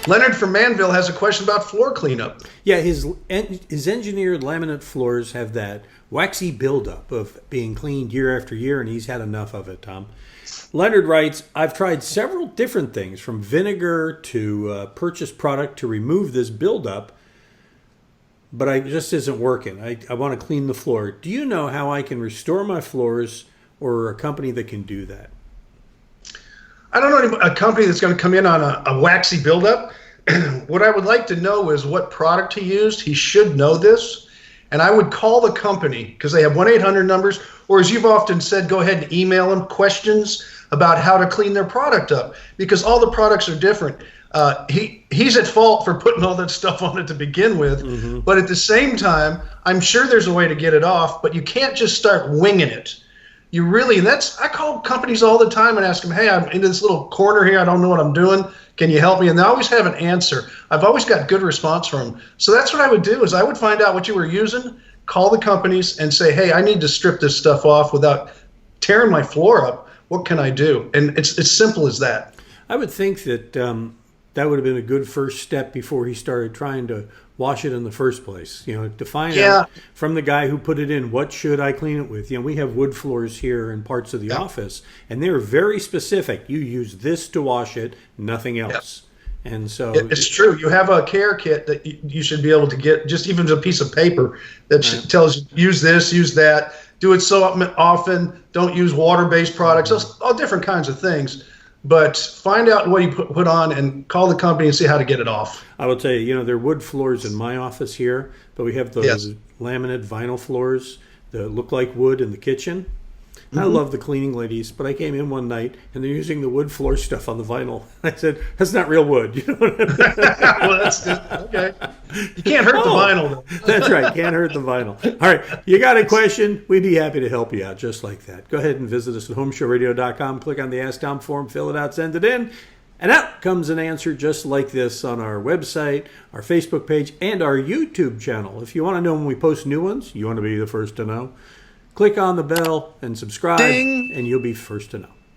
Leonard from Manville has a question about floor cleanup. Yeah, his engineered laminate floors have that waxy buildup of being cleaned year after year, and he's had enough of it, Tom. Leonard writes, I've tried several different things, from vinegar to purchased product to remove this buildup, but it just isn't working. I want to clean the floor. Do you know how I can restore my floors, or a company that can do that? I don't know a company that's going to come in on a waxy buildup. What I would like to know is what product he used. He should know this. And I would call the company, because they have 1-800 numbers, or as you've often said, go ahead and email them questions about how to clean their product up, because all the products are different. He's at fault for putting all that stuff on it to begin with, but at the same time, I'm sure there's a way to get it off, but you can't just start winging it. You really, I call companies all the time and ask them, hey, I'm into this little corner here. I don't know what I'm doing. Can you help me? And they always have an answer. I've always got good response from them. So that's what I would do, is I would find out what you were using, call the companies and say, hey, I need to strip this stuff off without tearing my floor up. What can I do? And it's as simple as that. I would think that that would have been a good first step before he started trying to wash it in the first place. To find out from the guy who put it in, what should I clean it with? We have wood floors here in parts of the office, and they're very specific. You use this to wash it, nothing else. And so it's true. You have a care kit that you should be able to get, just even a piece of paper that tells you, use this, use that, do it so often, don't use water-based products, all different kinds of things. But find out what you put on and call the company and see how to get it off. I will tell you, there are wood floors in my office here, but we have those laminate vinyl floors that look like wood in the kitchen. I love the cleaning ladies, but I came in one night and they're using the wood floor stuff on the vinyl. I said, that's not real wood. You know what I mean? Well, that's good. Okay. You can't hurt the vinyl, though. That's right. Can't hurt the vinyl. All right. You got a question? We'd be happy to help you out just like that. Go ahead and visit us at HomeShowRadio.com. Click on the Ask Tom form, fill it out, send it in. And out comes an answer just like this on our website, our Facebook page, and our YouTube channel. If you want to know when we post new ones, you want to be the first to know, click on the bell and subscribe, and you'll be first to know.